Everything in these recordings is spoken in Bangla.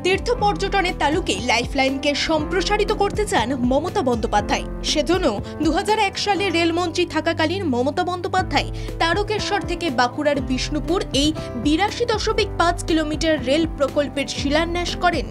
তীর্থ পর্যটনের তালুকে লাইফলাইনকে সম্প্রসারিত করতে চান মমতা বন্দ্যোপাধ্যায়। সেজন্য 2001 সালে রেলমন্ত্রী থাকাকালীন মমতা বন্দ্যোপাধ্যায় তারকেশ্বর থেকে বাঁকুড়ার বিষ্ণুপুর এই 82.5 কিলোমিটার রেল প্রকল্পের শিলান্যাস করেন।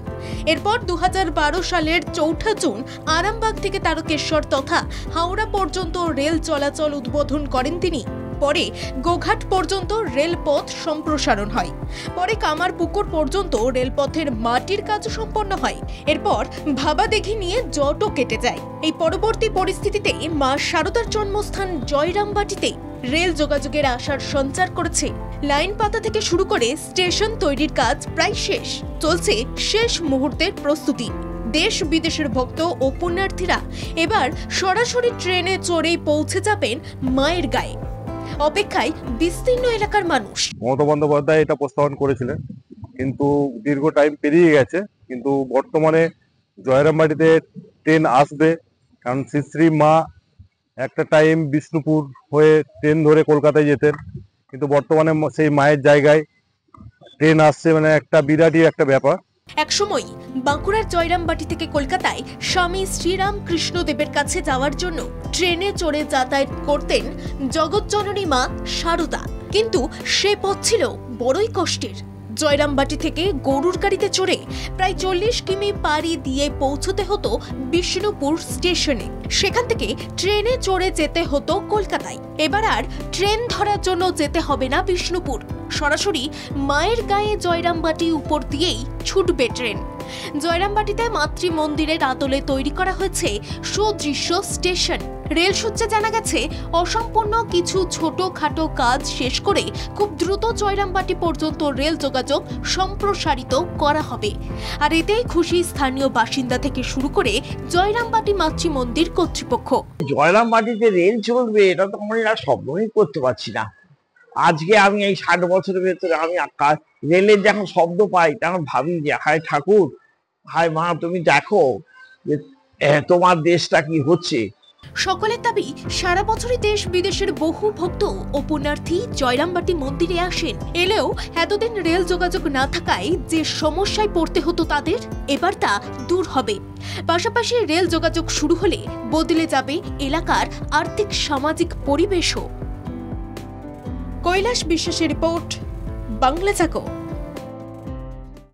এরপর 2012 সালের 4 জুন আরামবাগ থেকে তারকেশ্বর তথা হাওড়া পর্যন্ত রেল চলাচল উদ্বোধন করেন তিনি। পরে গোঘাট পর্যন্ত রেলপথ সম্প্রসারণ হয়। পরে কামারপুকুর পর্যন্ত রেলপথের মাটির কাজ সম্পন্ন হয়। এরপর ভাবাদেঘি নিয়ে জটও কেটে যায়। এই পরবর্তী পরিস্থিতিতে মা শারদার জন্মস্থান জয়রামবাটিতে রেল যোগাযোগের আশার সঞ্চার করেছে। লাইন পাতা থেকে শুরু করে স্টেশন তৈরির কাজ প্রায় শেষ। চলছে শেষ মুহূর্তের প্রস্তুতি। দেশ বিদেশের ভক্ত ও পুণ্যার্থীরা এবার সরাসরি ট্রেনে চড়েই পৌঁছে যাবেন মায়ের গায়ে। অপেক্ষায় বিস্তীর্ণ এলাকার মানুষ। মমতা বন্দ্যোপাধ্যায় এটা প্রস্তাবন করেছিলেন, কিন্তু দীর্ঘ টাইম পেরিয়ে গেছে। কিন্তু বর্তমানে জয়রামবাটিতে ট্রেন আসবে, কারণ শ্রী মা একটা টাইম বিষ্ণুপুর হয়ে ট্রেন ধরে কলকাতায় যেতেন, কিন্তু বর্তমানে সেই মায়ের জায়গায় ট্রেন আসছে, মানে একটা বিরাটই একটা ব্যাপার। একসময় বাঁকুড়ার জয়রামবাটি থেকে কলকাতায় স্বামী শ্রীরাম কৃষ্ণদেবের কাছে যাওয়ার জন্য ট্রেনে চড়ে যাতায়াত করতেন জগৎজননী মা শারদা, কিন্তু সে পথ ছিল বড়ই কষ্টের। জয়রামবাটি থেকে গরুর গাড়িতে চড়ে প্রায় 40 কিমি পাড়ি দিয়ে পৌঁছতে হতো বিষ্ণুপুর স্টেশনে। সেখান থেকে ট্রেনে চড়ে যেতে হতো কলকাতায়। এবার আর ট্রেন ধরার জন্য যেতে হবে না বিষ্ণুপুর, সরাসরি মায়ের গায়ে জয়রামবাটি উপর দিয়েই ছুটবে ট্রেন। জয়রামবাটিতে মাতৃ মন্দিরের আদলে তৈরি করা হয়েছে সুদৃশ্য স্টেশন। রেল সূত্রে জানা গেছে, অসম্পূর্ণ কিছু ছোটখাটো কাজ শেষ করে খুব দ্রুত জয়রামবাটি পর্যন্ত রেল যোগাযোগ সম্প্রসারিত করা হবে। আর এতেই খুশি স্থানীয় বাসিন্দা থেকে শুরু করে জয়রামবাটি মাতৃ মন্দির কর্তৃপক্ষ। জয়রামবাটিতে রেল চলবে এটা তো আমরা স্বপ্নই করতে পারছি না। আজকে আমি এই 60 বছরের ভেতরে আমি রেলের যখন শব্দ পাই তখন ভাবি যে হায় ঠাকুর, হায় মা, তুমি দেখো যে তোমার দেশটা কি হচ্ছে। সকলের দাবি, সারা বছরই দেশ বিদেশের বহু ভক্ত ও পুণ্যার্থী জয়রামবাটি মন্দিরে আসেন। এলেও এতদিন রেল যোগাযোগ না থাকায় যে সমস্যায় পড়তে হতো তাদের, এবার তা দূর হবে। পাশাপাশি রেল যোগাযোগ শুরু হলে বদলে যাবে এলাকার আর্থিক সামাজিক পরিবেশও। কৈলাস বিশ্বাসের রিপোর্ট, বাংলা জাগো।